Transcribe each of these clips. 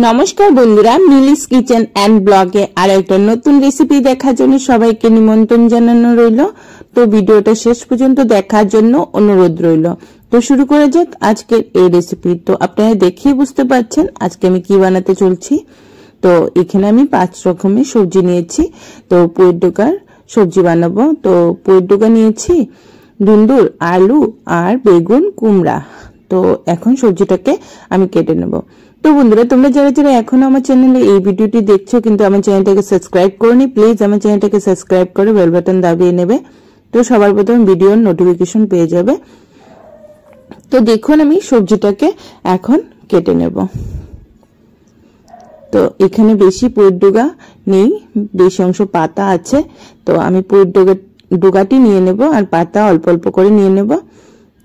নমস্কার বন্ধুরা, মিলিস kitchen and ব্লগে আর একটা নতুন রেসিপি দেখার জন্য সবাইকে নিমন্ত্রণ জানানো রইল। তো ভিডিওটা শেষ পর্যন্ত দেখার জন্য অনুরোধ রইল। তো শুরু করা যাক আজকের এই রেসিপি। তো আপনারা দেখেই বুঝতে পারছেন আজকে আমি কি বানাতে চলছি। তো এখানে আমি 5 রকমের সবজি নিয়েছি। তো পুঁইর ডোকার সবজি বানাবো। তো পুঁইর ডোকা নিয়েছি, ধুন্দুর, আলু আর বেগুন, কুমড়া। তো এখন সবজিটাকে আমি কেটে নেব। তো বন্ধুরা, তোমরা যারা যারা এখনো আমার চ্যানেলে এই ভিডিওটি দেখছো কিন্তু আমার চ্যানেলটাকে সাবস্ক্রাইব করোনি, প্লিজ আমার চ্যানেলটাকে সাবস্ক্রাইব করে বেল বাটন দাবিয়ে নেবে। তো সবার প্রথম ভিডিওর নোটিফিকেশন পেয়ে যাবে। তো দেখুন আমি সবজিটাকে এখন কেটে নেব। তো এখানে বেশি পুঁইর ডোকা নেই, বেশি অংশ পাতা আছে। তো আমি পুঁইর ডোকাটি নিয়ে নেব আর পাতা অল্প অল্প করে নিয়ে নেব।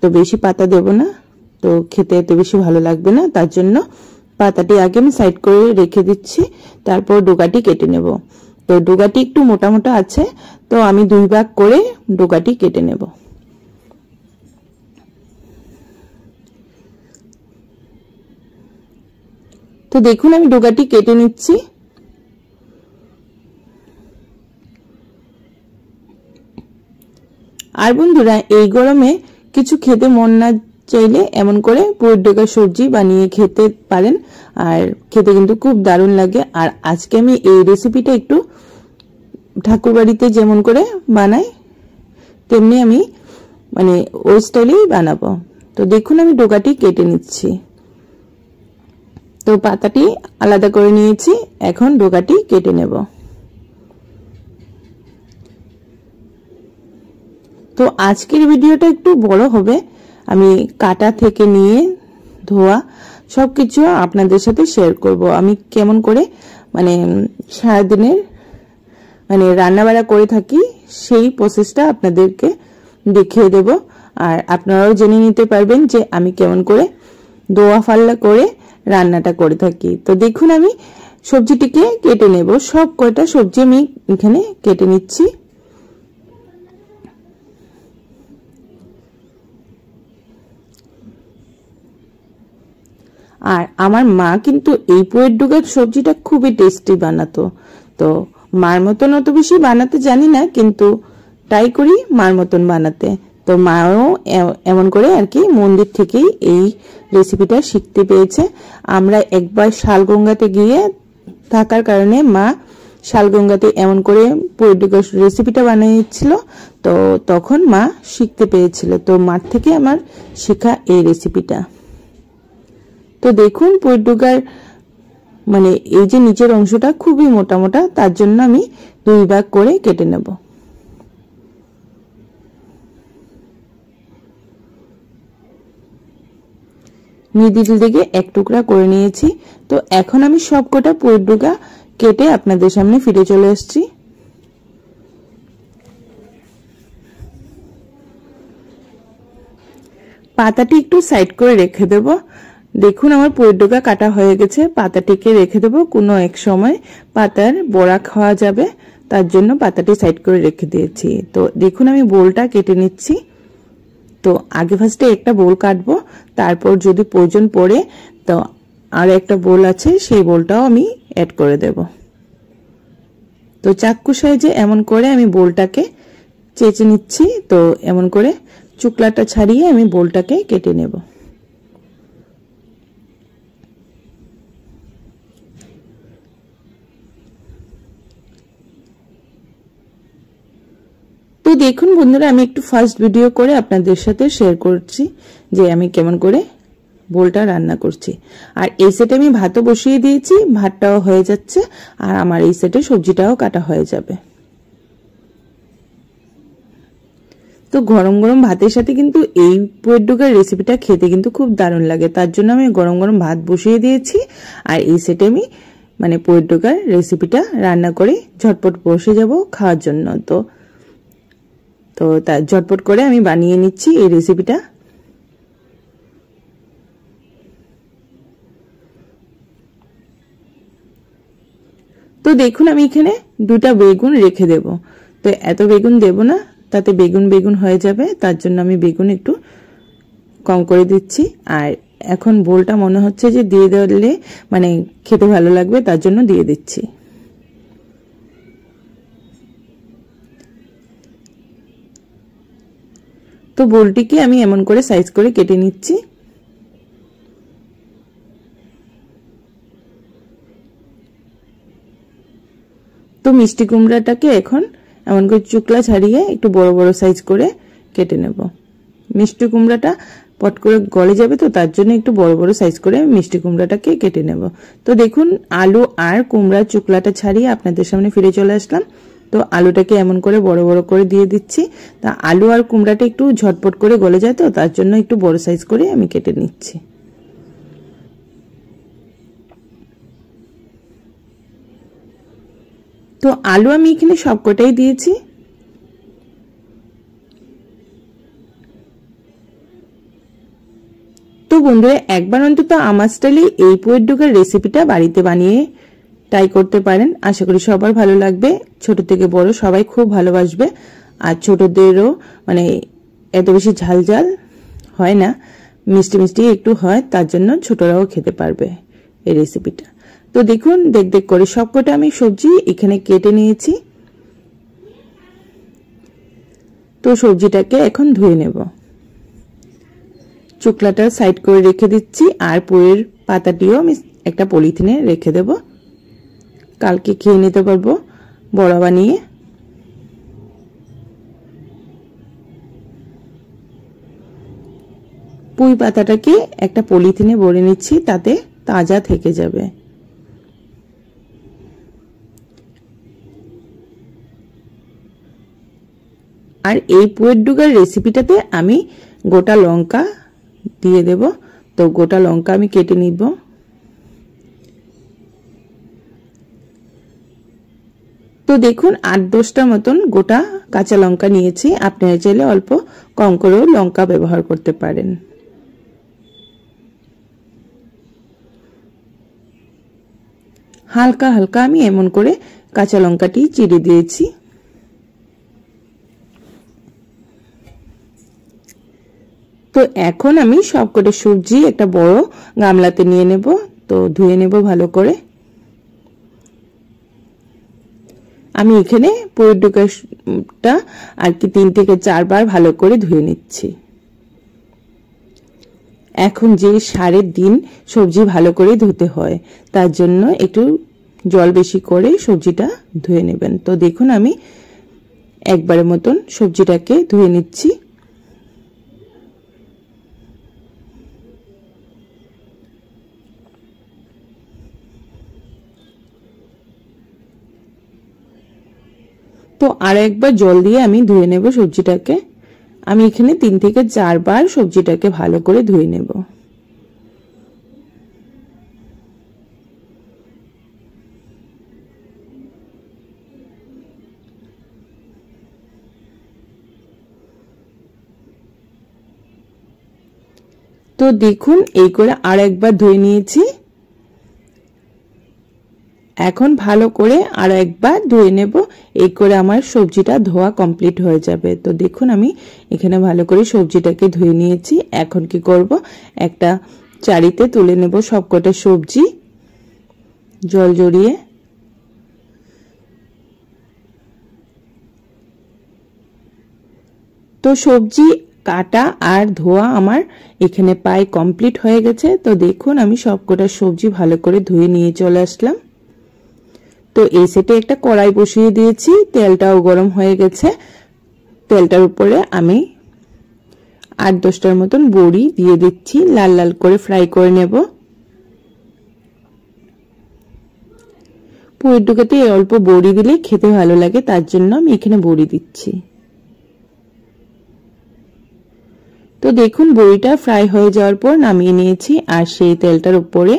তো বেশি পাতা দেব না, তো খেতে এত বেশি ভালো লাগবে না, তার জন্য পাতাটি আগে আমি সাইড করে রেখে দিচ্ছি। তারপর ডোকাটি কেটে নেব। তো ডোকাটি একটু মোটা মোটা আছে, তো আমি 2 ভাগ করে ডোকাটি কেটে নেব। তো দেখুন আমি ডোকাটি কেটে নিচ্ছি। আর বন্ধুরা, এই গরমে কিছু খেতে মন না চাইলে এমন করে পুঁইর ডোকার সবজি বানিয়ে খেতে পারেন, আর খেতে কিন্তু খুব দারুণ লাগে। আর আজকে আমি এই রেসিপিটা একটু ঠাকুর বাড়িতে যেমন করে বানাই তেমনি আমি ওই স্টাইলেই বানাবো। তো দেখুন আমি ডোকাটি কেটে নিচ্ছি। তো পাতাটি আলাদা করে নিয়েছি, এখন ডোকাটি কেটে নেব। তো আজকের ভিডিওটা একটু বড় হবে, আমি কাটা থেকে নিয়ে ধোয়া সবকিছু আপনাদের সাথে শেয়ার করব। আমি কেমন করে সারাদিনের রান্নাবাড়া করে থাকি সেই প্রসেসটা আপনাদেরকে দেখিয়ে দেব। আর আপনারাও জেনে নিতে পারবেন যে আমি কেমন করে ধোয়া ফাল্লা করে রান্নাটা করে থাকি। তো দেখুন আমি সবজিটিকে কেটে নেব। সব কয়টা সবজি আমি এখানে কেটে নিচ্ছি। আর আমার মা কিন্তু এই পুঁইর ডোকার সবজিটা খুবই টেস্টি বানাতো। তো মার মতন অত বেশি বানাতে জানি না, কিন্তু ট্রাই করি মার মতন বানাতে। তো মাও এমন করে আর কি মন্দির থেকেই এই রেসিপিটা শিখতে পেয়েছে। আমরা একবার শালগঙ্গাতে গিয়ে থাকার কারণে মা শালগঙ্গাতে এমন করে পুঁইর ডোকার রেসিপিটা বানিয়েছিল। তো তখন মা শিখতে পেরেছিল। তো মার থেকে আমার শেখা এই রেসিপিটা। তো দেখুন পুঁইর ডোকার এই যে নিচের অংশটা খুবই মোটা মোটা, তার জন্য আমি 2 ভাগ করে কেটে নেব। মিডিল দিকে 1 টুকরা করে নিয়েছি। তো এখন আমি সবকটা পুঁইর ডোকা কেটে আপনাদের সামনে ফিরে চলে এসেছি। পাতাটি একটু সাইড করে রেখে দেব। দেখুন আমার পুঁইর ডোকা কাটা হয়ে গেছে। পাতাটিকে রেখে দেব, কোনো এক সময় পাতার বড়া খাওয়া যাবে, তার জন্য পাতাটি সাইড করে রেখে দিয়েছি। তো দেখুন আমি বোলটা কেটে নিচ্ছি। তো আগে ফার্স্টে একটা বোল কাটবো, তারপর যদি প্রয়োজন পড়ে তো আর একটা বোল আছে সেই বোলটাও আমি অ্যাড করে দেব। তো চাকু সাইজে এমন করে আমি বোলটাকে চেঁচে নিচ্ছি। তো এমন করে চুকলাটা ছাড়িয়ে আমি বোলটাকে কেটে নেব। তো দেখুন বন্ধুরা, আমি একটু ফার্স্ট ভিডিও করে আপনাদের সাথে শেয়ার করছি যে আমি কেমন করে বোলটা রান্না করছি। আর এই সেটে আমি ভাতও বসিয়ে দিয়েছি, ভাতটাও হয়ে যাচ্ছে আর আমার এই সেটে সবজিটাও কাটা হয়ে যাবে। তো গরম গরম ভাতের সাথে কিন্তু এই পুঁইর ডোকার রেসিপিটা খেতে কিন্তু খুব দারুণ লাগে, তার জন্য আমি গরম গরম ভাত বসিয়ে দিয়েছি। আর এই সেটে আমি পুঁইর ডোকার রেসিপিটা রান্না করে ঝটপট বসে যাব খাওয়ার জন্য। তো তার ঝটপট করে আমি বানিয়ে নিচ্ছি এই রেসিপিটা। তো দেখুন আমি এখানে 2টা বেগুন রেখে দেব। তো এত বেগুন দেব না, তাতে বেগুন বেগুন হয়ে যাবে, তার জন্য আমি বেগুন একটু কম করে দিচ্ছি। আর এখন বোলটা মনে হচ্ছে যে দিয়ে দিলে মানে খেতে ভালো লাগবে, তার জন্য দিয়ে দিচ্ছি। তো বোলটিকে আমি এমন করে সাইজ করে কেটে নিচ্ছি। তো মিষ্টি কুমড়াটাকে এখন এমন করে চুকলা ছাড়িয়ে একটু বড় বড় সাইজ করে কেটে নেব। মিষ্টি কুমড়াটা পট করে গলে যাবে, তো তার জন্য একটু বড় বড় সাইজ করে মিষ্টি কুমড়াটাকে কেটে নেব। তো দেখুন আলু আর কুমড়ার চুকলাটা ছাড়িয়ে আপনাদের সামনে ফিরে চলে আসলাম। তো আলুটাকে এমন করে বড় বড় করে দিয়ে দিচ্ছি। তা আলু আর কুমড়াটা একটু ঝটপট করে গলে যায়, তো তার জন্য একটু বড় সাইজ করে আমি কেটে নিচ্ছি। তো আলু আমি এখানে সবকটাই দিয়েছি। তো বন্ধুরা একবার অন্তত আমার স্টাইলে এই পুয়ের ডুকার রেসিপিটা বাড়িতে বানিয়ে ট্রাই করতে পারেন। আশা করি সবার ভালো লাগবে, ছোট থেকে বড় সবাই খুব ভালোবাসবে। আর ছোটদেরও মানে এত বেশি ঝাল ঝাল হয় না, মিষ্টি মিষ্টি একটু হয়, তার জন্য ছোটরাও খেতে পারবে এই রেসিপিটা। তো দেখুন দেখ দেখ করে সবকটা আমি সবজি এখানে কেটে নিয়েছি। তো সবজিটাকে এখন ধুয়ে নেব। চুকলাটা সাইড করে রেখে দিচ্ছি, আর পুয়ের পাতাটিও আমি একটা পলিথিনে রেখে দেব, কালকে খেয়ে নিতে পারবো বড়া বানিয়ে। পুঁই পাতাটাকে একটা পলিথিনে ভরে নিচ্ছি, তাতে তাজা থেকে যাবে। আর এই পুয়ের ডুগার রেসিপিটাতে আমি গোটা লঙ্কা দিয়ে দেব। তো গোটা লঙ্কা আমি কেটে নিব। তো দেখুন 8-10টা মতন গোটা কাঁচা লঙ্কা নিয়েছি, আপনারা চাইলে অল্প কম করেও লঙ্কা ব্যবহার করতে পারেন। হালকা হালকা আমি এমন করে কাঁচা লঙ্কাটি চিড়ে দিয়েছি। তো এখন আমি সবকটা সবজি একটা বড় গামলাতে নিয়ে নেব। তো ধুয়ে নেব ভালো করে। আমি এখানে পুয়ের ডুকাটা আর কি 3 থেকে 4 বার ভালো করে ধুয়ে নিচ্ছি। এখন যে সারের দিন সবজি ভালো করে ধুতে হয়, তার জন্য একটু জল বেশি করে সবজিটা ধুয়ে নেবেন। তো দেখুন আমি একবারের মতন সবজিটাকে ধুয়ে নিচ্ছি। তো আর একবার জল দিয়ে আমি ধুয়ে নেব সবজিটাকে। আমি এখানে 3 থেকে 4 বার সবজিটাকে ভালো করে ধুয়ে নেব। তো দেখুন এই করে আর একবার ধুয়ে নিয়েছি। এখন ভালো করে আর একবার ধুয়ে নেব, এই করে আমার সবজিটা ধোয়া কমপ্লিট হয়ে যাবে। তো দেখুন আমি এখানে ভালো করে সবজিটাকে ধুয়ে নিয়েছি। এখন কি করব, একটা চারিতে তুলে নেব সবকটা সবজি জল জড়িয়ে। তো সবজি কাটা আর ধোয়া আমার এখানে প্রায় কমপ্লিট হয়ে গেছে। তো দেখুন আমি সবকটা সবজি ভালো করে ধুয়ে নিয়ে চলে আসলাম। তো এই সেটে একটা কড়াই বসিয়ে দিয়েছি, তেলটাও গরম হয়ে গেছে। তেলটার উপরে আমি 8-10টার মতন বড়ি দিয়ে দিচ্ছি, লাল লাল করে ফ্রাই করে নেব। পুয়ের ডুকাতে অল্প বড়ি দিলে খেতে ভালো লাগে, তার জন্য আমি এখানে বড়ি দিচ্ছি। তো দেখুন বড়িটা ফ্রাই হয়ে যাওয়ার পর নামিয়ে নিয়েছি, আর সেই তেলটার উপরে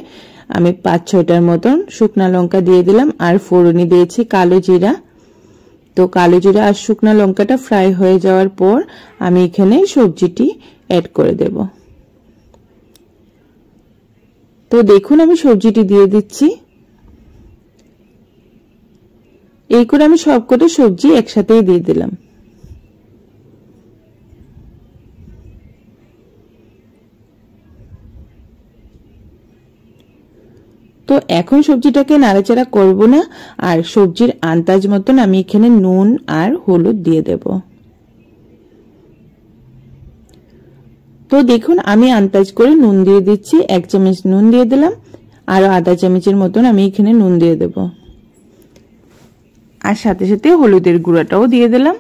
আমি 5-6টার মতন শুকনা লঙ্কা দিয়ে দিলাম, আর ফোড়নি দিয়েছি কালো জিরা। তো কালো জিরা আর শুকনা লঙ্কাটা ফ্রাই হয়ে যাওয়ার পর আমি এখানে সবজিটি অ্যাড করে দেব। তো দেখুন আমি সবজিটি দিয়ে দিচ্ছি। এই করে আমি সবকটা সবজি একসাথেই দিয়ে দিলাম। তো এখন সবজিটাকে নাড়াচাড়া করব না, আর সবজির আন্দাজ মতন আমি এখানে নুন আর হলুদ দিয়ে দেব। তো দেখুন আমি আন্দাজ করে নুন দিয়ে দিচ্ছি, 1 চামচ নুন দিয়ে দিলাম, আর আধা চামচের মতন আমি এখানে নুন দিয়ে দেব, আর সাথে সাথে হলুদের গুঁড়াটাও দিয়ে দিলাম।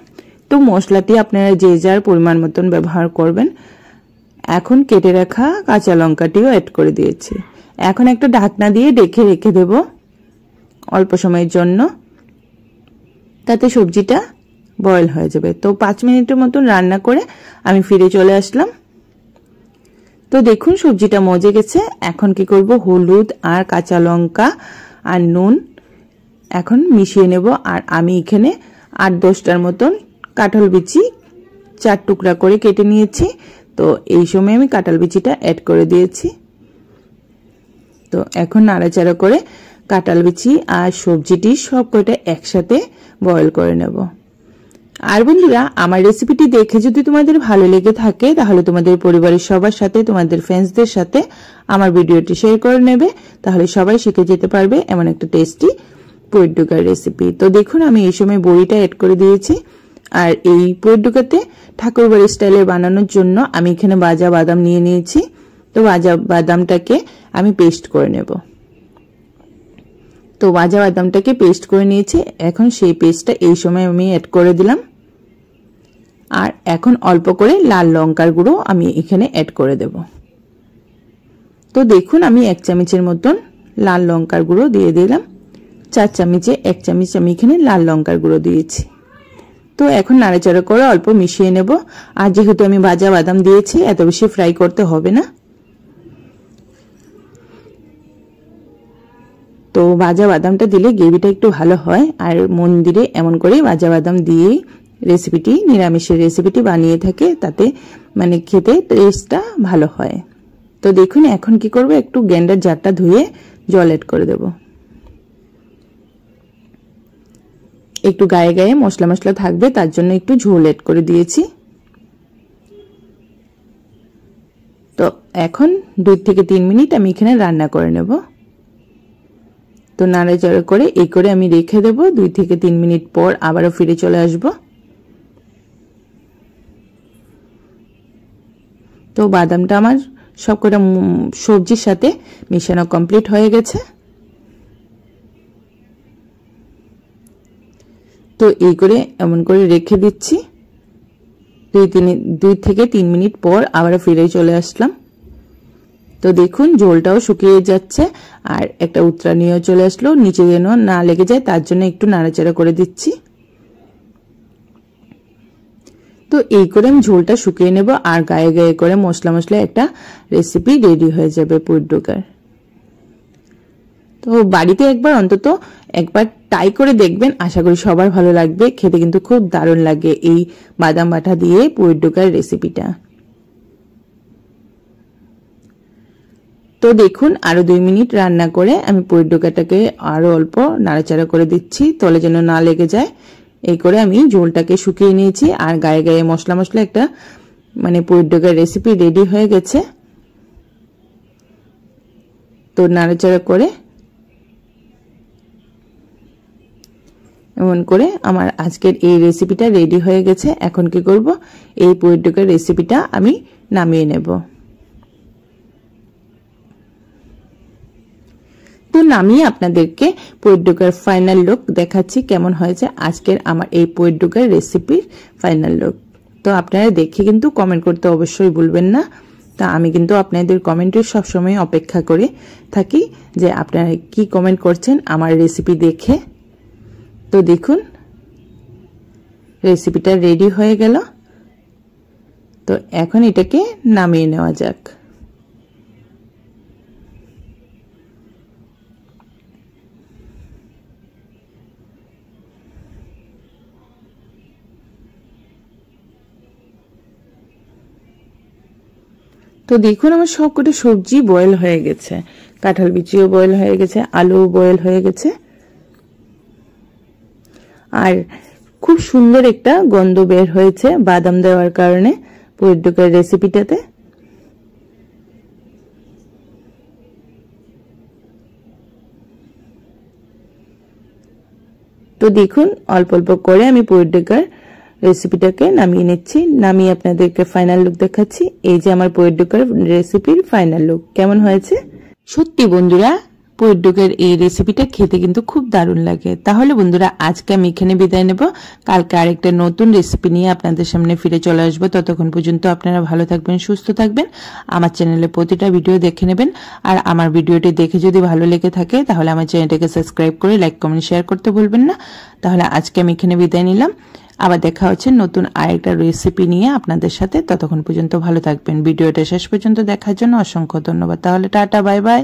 তো মশলাটি আপনারা যে যার পরিমাণ মতন ব্যবহার করবেন। এখন কেটে রাখা কাঁচা লঙ্কাটিও অ্যাড করে দিয়েছি। এখন একটা ঢাকনা দিয়ে ঢেকে রেখে দেব অল্প সময়ের জন্য, তাতে সবজিটা বয়েল হয়ে যাবে। তো 5 মিনিটের মতন রান্না করে আমি ফিরে চলে আসলাম। তো দেখুন সবজিটা মজে গেছে। এখন কি করব, হলুদ আর কাঁচা লঙ্কা আর নুন এখন মিশিয়ে নেব। আর আমি এখানে 8-10টার মতন কাঁঠাল বিচি 4 টুকরা করে কেটে নিয়েছি। তো এই সময় আমি কাঁঠাল বিচিটা অ্যাড করে দিয়েছি। তো এখন নাড়াচাড়া করে কাঁঠাল বিচি আর সবজিটি সব কয়টা একসাথে বয়েল করে নেব। আর বন্ধুরা, আমার রেসিপিটি দেখে যদি তোমাদের ভালো লেগে থাকে তাহলে তোমাদের পরিবারের সবার সাথে, তোমাদের ফ্রেন্ডসদের সাথে আমার ভিডিওটি শেয়ার করে নেবে, তাহলে সবাই শিখে যেতে পারবে এমন একটা টেস্টি পুঁইর ডুকার রেসিপি। তো দেখুন আমি এই সময় বড়িটা অ্যাড করে দিয়েছি। আর এই পুঁইর ডুকাতে ঠাকুরবাড়ি স্টাইলে বানানোর জন্য আমি এখানে ভাজা বাদাম নিয়ে নিয়েছি। তো ভাজা বাদামটাকে আমি পেস্ট করে নেব। তো ভাজা বাদামটাকে পেস্ট করে নিয়েছি। এখন সেই পেস্টটা এই সময় আমি অ্যাড করে দিলাম। আর এখন অল্প করে লাল লঙ্কার গুঁড়ো আমি এখানে অ্যাড করে দেব। তো দেখুন আমি 1 চামচের মতন লাল লঙ্কার গুঁড়ো দিয়ে দিলাম। 4 চামচে 1 চামচ আমি এখানে লাল লঙ্কার গুঁড়ো দিয়েছি। তো এখন নাড়াচাড়া করে অল্প মিশিয়ে নেব। আর যেহেতু আমি ভাজা বাদাম দিয়েছি, এত বেশি ফ্রাই করতে হবে না। তো ভাজা বাদামটা দিলে গ্রেভিটা একটু ভালো হয়। আর মন্দিরে এমন করে ভাজা বাদাম দিয়ে রেসিপিটি, নিরামিষের রেসিপিটি বানিয়ে থাকে, তাতে মানে খেতে টেস্টটা ভালো হয়। তো দেখুন এখন কি করব, একটু গ্রাইন্ডার জারটা ধুয়ে জল অ্যাড করে দেব। একটু গায়ে গায়ে মশলা থাকবে, তার জন্য একটু ঝোল অ্যাড করে দিয়েছি। তো এখন 2 থেকে 3 মিনিট আমি এখানে রান্না করে নেব। তো নাড়াচাড়া করে এই করে আমি রেখে দেব। 2 থেকে 3 মিনিট পর আবারও ফিরে চলে আসব। তো বাদামটা আমার সবকটা সবজির সাথে মিশানো কমপ্লিট হয়ে গেছে। তো এই করে এমন করে রেখে দিচ্ছি। 2 থেকে 3 মিনিট পর আবারও ফিরে চলে আসলাম। তো দেখুন ঝোলটাও শুকিয়ে যাচ্ছে, আর একটা উতরানিও চলে আসলো। নিচে যেন না লেগে যায় তার জন্য একটু নাড়াচাড়া করে দিচ্ছি। তো এই করে আমি ঝোলটা শুকিয়ে নেব, আর গায়ে গায়ে করে মশলা একটা রেসিপি রেডি হয়ে যাবে পুঁইর ডুকার। তো বাড়িতে অন্তত একবার ট্রাই করে দেখবেন, আশা করি সবার ভালো লাগবে। খেতে কিন্তু খুব দারুণ লাগে এই বাদাম বাটা দিয়ে পুঁইর ডুকার রেসিপিটা। তো দেখুন আরো 2 মিনিট রান্না করে আমি পুঁইর ডুকাটাকে আরো অল্প নাড়াচাড়া করে দিচ্ছি, তলে যেন না লেগে যায়। এই করে আমি ঝোলটাকে শুকিয়ে নিয়েছি, আর গায়ে গায়ে মশলা একটা মানে পুঁইর ডুকার রেসিপি রেডি হয়ে গেছে। তো নাড়াচাড়া করে এমন করে আমার আজকের এই রেসিপিটা রেডি হয়ে গেছে। এখন কি করব, এই পুঁইর ডুকার রেসিপিটা আমি নামিয়ে নেব। তো নামিয়ে আপনাদেরকে পুঁইর ডুকার ফাইনাল লুক দেখাচ্ছি কেমন হয়েছে আজকের আমার এই পুঁইর ডুকার রেসিপির ফাইনাল লুক। তো আপনারা দেখে কিন্তু কমেন্ট করতে অবশ্যই ভুলবেন না। তা আমি কিন্তু আপনাদের কমেন্টের সবসময় অপেক্ষা করে থাকি যে আপনারা কি কমেন্ট করছেন আমার রেসিপি দেখে। তো দেখুন রেসিপিটা রেডি হয়ে গেল। তো এখন এটাকে নামিয়ে নেওয়া যাক। তো দেখুন আমার সবকটা সবজি বয়েল হয়ে গেছে, কাঁঠাল বিচিও বয়েল হয়ে গেছে, আলু বয়েল হয়ে গেছে, আর খুব সুন্দর একটা গন্ধ বের হয়েছে বাদাম দেওয়ার কারণে পুঁইর ডুকার রেসিপিটাতে। দেখুন অল্প অল্প করে আমি পনির টিক্কার রেসিপিটাকে নামিয়ে নিচ্ছি। নামিয়ে আপনাদেরকে ফাইনাল লুক দেখাচ্ছি। এই যে আমার পনির টিক্কার রেসিপির ফাইনাল লুক কেমন হয়েছে। সত্যি বন্ধুরা পনির টিক্কার এই রেসিপিটা খেতে কিন্তু খুব দারুণ লাগে। তাহলে বন্ধুরা আজকে আমি এখানে বিদায় নেব। কালকে আরেকটা নতুন রেসিপি নিয়ে আপনাদের সামনে ফিরে চলে আসবো। ততক্ষণ পর্যন্ত আপনারা ভালো থাকবেন, সুস্থ থাকবেন। আমার চ্যানেলে প্রতিটা ভিডিও দেখে নেবেন। আর আমার ভিডিওটি দেখে যদি ভালো লেগে থাকে তাহলে আমার চ্যানেলটাকে সাবস্ক্রাইব করে লাইক কমেন্ট শেয়ার করতে ভুলবেন না। তাহলে আজকে আমি এখানে বিদায় নিলাম। আবার দেখা হচ্ছে নতুন আরেকটা রেসিপি নিয়ে আপনাদের সাথে। ততক্ষণ পর্যন্ত ভালো থাকবেন। ভিডিওটা শেষ পর্যন্ত দেখার জন্য অসংখ্য ধন্যবাদ। তাহলে টাটা, বাই বাই।